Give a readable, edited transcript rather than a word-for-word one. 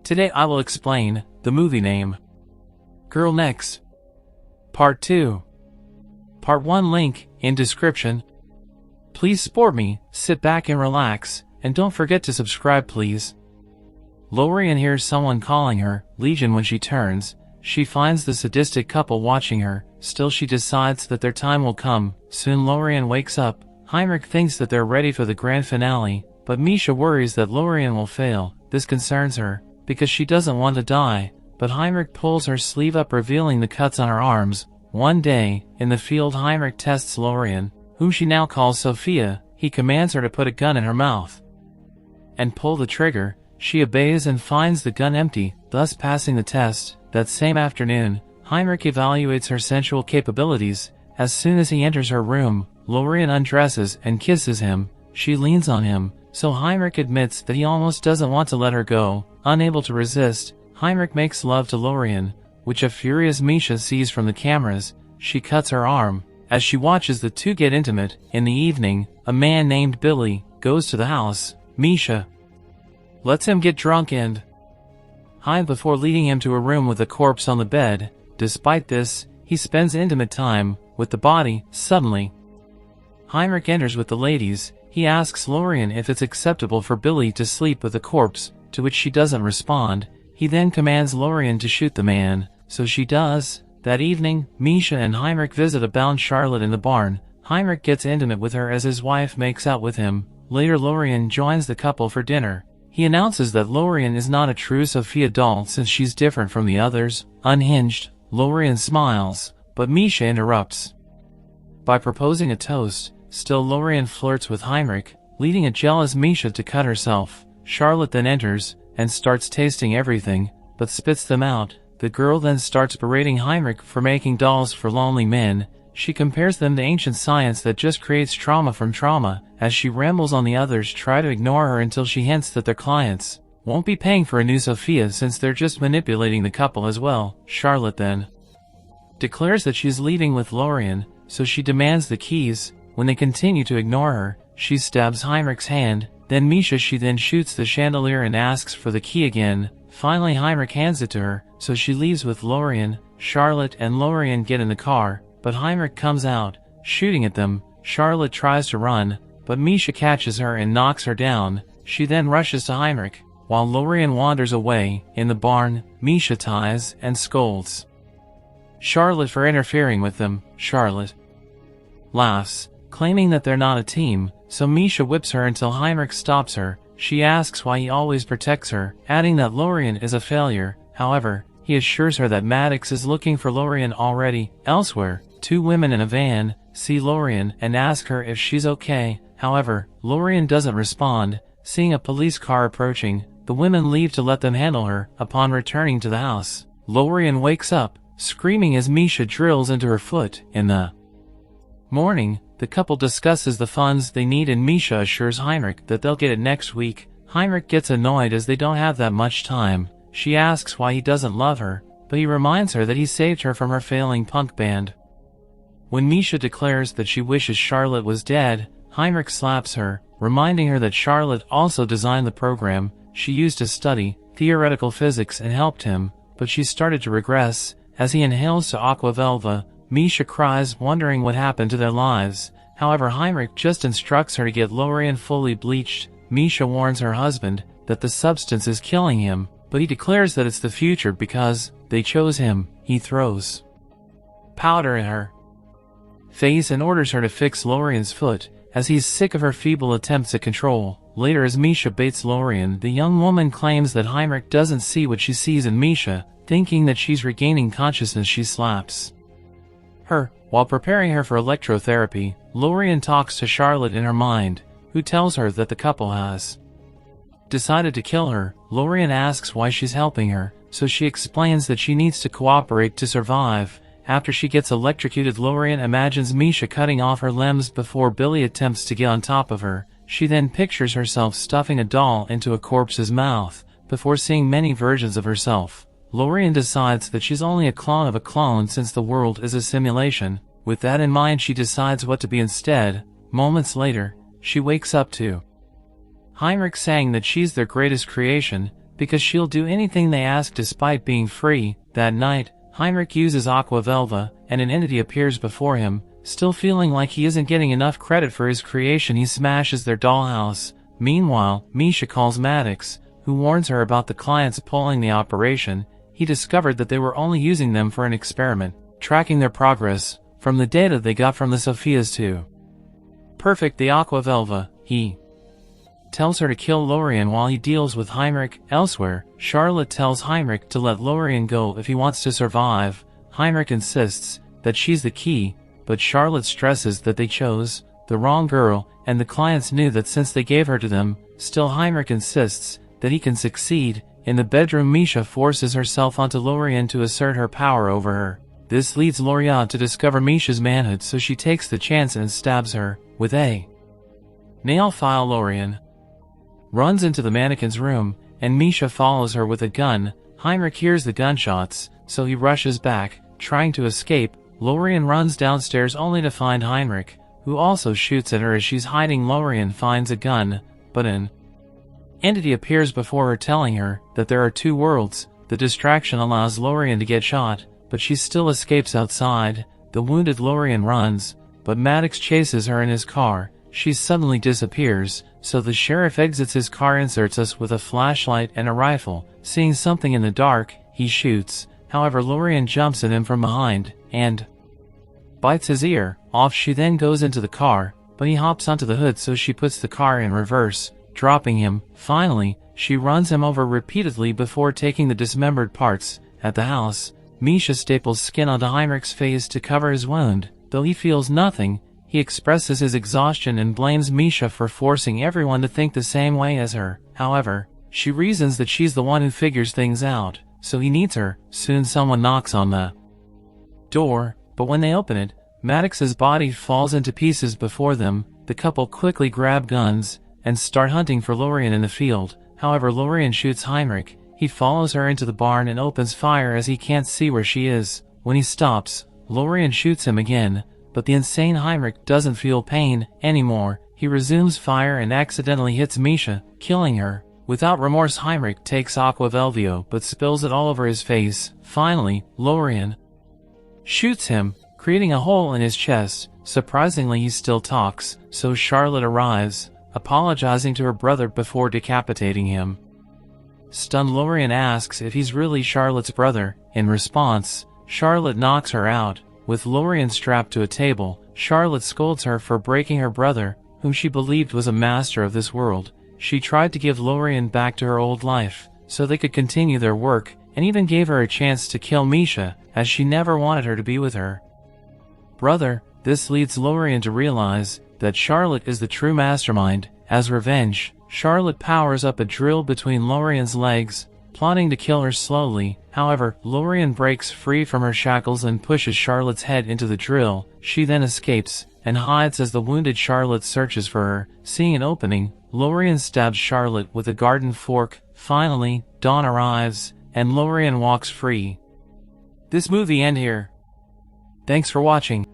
Today I will explain the movie name. Girl Next. Part 2. Part 1 link in description. Please support me, sit back and relax, and don't forget to subscribe please. Lorian hears someone calling her Legion when she turns. She finds the sadistic couple watching her. Still she decides that their time will come. Soon Lorian wakes up. Heinrich thinks that they're ready for the grand finale, but Misha worries that Lorian will fail. This concerns her, because she doesn't want to die, but Heinrich pulls her sleeve up revealing the cuts on her arms. One day, in the field Heinrich tests Lorian, whom she now calls Sophia. He commands her to put a gun in her mouth and pull the trigger. She obeys and finds the gun empty, thus passing the test. That same afternoon, Heinrich evaluates her sensual capabilities. As soon as he enters her room, Lorian undresses and kisses him. She leans on him, so Heinrich admits that he almost doesn't want to let her go. Unable to resist, Heinrich makes love to Lorian, which a furious Misha sees from the cameras. She cuts her arm. As she watches the two get intimate, in the evening, a man named Billy goes to the house. Misha lets him get drunk and hide before leading him to a room with a corpse on the bed. Despite this, he spends intimate time with the body. Suddenly, Heinrich enters with the ladies. He asks Lorian if it's acceptable for Billy to sleep with the corpse, to which she doesn't respond. He then commands Lorian to shoot the man, so she does. That evening, Misha and Heinrich visit a bound Charlotte in the barn. Heinrich gets intimate with her as his wife makes out with him. Later Lorian joins the couple for dinner. He announces that Lorian is not a true Sophia doll since she's different from the others. Unhinged, Lorian smiles, but Misha interrupts by proposing a toast. Still Lorian flirts with Heinrich, leading a jealous Misha to cut herself. Charlotte then enters and starts tasting everything, but spits them out. The girl then starts berating Heinrich for making dolls for lonely men. She compares them to ancient science that just creates trauma from trauma. As she rambles on, the others try to ignore her until she hints that their clients won't be paying for a new Sophia since they're just manipulating the couple as well. Charlotte then declares that she's leaving with Lorian, so she demands the keys. When they continue to ignore her, she stabs Heinrich's hand. Then Misha she then shoots the chandelier and asks for the key again. Finally Heinrich hands it to her, so she leaves with Lorian. Charlotte and Lorian get in the car, but Heinrich comes out, shooting at them. Charlotte tries to run, but Misha catches her and knocks her down. She then rushes to Heinrich. While Lorian wanders away, in the barn, Misha ties and scolds Charlotte for interfering with them. Charlotte laughs, claiming that they're not a team, so Misha whips her until Heinrich stops her. She asks why he always protects her, adding that Lorian is a failure. However, he assures her that Maddox is looking for Lorian already. Elsewhere, two women in a van see Lorian and ask her if she's okay. However, Lorian doesn't respond. Seeing a police car approaching, the women leave to let them handle her. Upon returning to the house, Lorian wakes up, screaming as Misha drills into her foot. In the morning, the couple discusses the funds they need and Misha assures Heinrich that they'll get it next week. Heinrich gets annoyed as they don't have that much time. She asks why he doesn't love her, but he reminds her that he saved her from her failing punk band. When Misha declares that she wishes Charlotte was dead, Heinrich slaps her, reminding her that Charlotte also designed the program she used to study theoretical physics and helped him, but she started to regress. As he inhales to Aquavelva, Misha cries, wondering what happened to their lives. However, Heinrich just instructs her to get Lorian fully bleached. Misha warns her husband that the substance is killing him, but he declares that it's the future because they chose him. He throws powder in her face and orders her to fix Lorian's foot, as he's sick of her feeble attempts at control. Later, as Misha baits Lorian, the young woman claims that Heinrich doesn't see what she sees in Misha. Thinking that she's regaining consciousness, she slaps her. While preparing her for electrotherapy, Lorian talks to Charlotte in her mind, who tells her that the couple has decided to kill her. Lorian asks why she's helping her, so she explains that she needs to cooperate to survive. After she gets electrocuted, Lorian imagines Misha cutting off her limbs before Billy attempts to get on top of her. She then pictures herself stuffing a doll into a corpse's mouth, before seeing many versions of herself. Lorian decides that she's only a clone of a clone since the world is a simulation. With that in mind, she decides what to be instead. Moments later, she wakes up to Heinrich saying that she's their greatest creation. because she'll do anything they ask despite being free. That night, Heinrich uses Aqua Velva, and an entity appears before him. Still feeling like he isn't getting enough credit for his creation, he smashes their dollhouse. Meanwhile, Misha calls Maddox, who warns her about the clients pulling the operation. He discovered that they were only using them for an experiment, tracking their progress from the data they got from the Sophias too. Perfect the Aqua Velva, he tells her to kill Lorian while he deals with Heinrich. Elsewhere, Charlotte tells Heinrich to let Lorian go if he wants to survive. Heinrich insists that she's the key, but Charlotte stresses that they chose the wrong girl, and the clients knew that since they gave her to them. Still, Heinrich insists that he can succeed. In the bedroom, Misha forces herself onto Lorian to assert her power over her. This leads Lorian to discover Misha's manhood, so she takes the chance and stabs her with a nail file. Lorian runs into the mannequin's room, and Misha follows her with a gun. Heinrich hears the gunshots, so he rushes back, trying to escape. Lorian runs downstairs only to find Heinrich, who also shoots at her as she's hiding. Lorian finds a gun, but an entity appears before her telling her that there are two worlds. The distraction allows Lorian to get shot, but she still escapes outside. The wounded Lorian runs, but Maddox chases her in his car. She suddenly disappears, so the sheriff exits his car, inserts us with a flashlight and a rifle. Seeing something in the dark, he shoots. However, Lorian jumps at him from behind and bites his ear off. She then goes into the car, but he hops onto the hood, so she puts the car in reverse, dropping him. Finally, she runs him over repeatedly before taking the dismembered parts. At the house, Misha staples skin onto Heinrich's face to cover his wound. Though he feels nothing, he expresses his exhaustion and blames Misha for forcing everyone to think the same way as her. However, she reasons that she's the one who figures things out, so he needs her. Soon someone knocks on the door, but when they open it, Maddox's body falls into pieces before them. The couple quickly grab guns and start hunting for Lorian in the field. However, Lorian shoots Heinrich. He follows her into the barn and opens fire as he can't see where she is. When he stops, Lorian shoots him again, but the insane Heinrich doesn't feel pain anymore. He resumes fire and accidentally hits Misha, killing her. Without remorse, Heinrich takes Aqua Velvio but spills it all over his face. Finally, Lorian shoots him, creating a hole in his chest. Surprisingly, he still talks, so Charlotte arrives, apologizing to her brother before decapitating him. Stunned, Lorian asks if he's really Charlotte's brother. In response, Charlotte knocks her out. With Lorian strapped to a table, Charlotte scolds her for breaking her brother, whom she believed was a master of this world. She tried to give Lorian back to her old life, so they could continue their work, and even gave her a chance to kill Misha, as she never wanted her to be with her brother. This leads Lorian to realize that Charlotte is the true mastermind. As revenge, Charlotte powers up a drill between Lorian's legs, plotting to kill her slowly. However, Lorian breaks free from her shackles and pushes Charlotte's head into the drill. She then escapes and hides as the wounded Charlotte searches for her. Seeing an opening, Lorian stabs Charlotte with a garden fork. Finally, dawn arrives, and Lorian walks free. This movie ends here. Thanks for watching.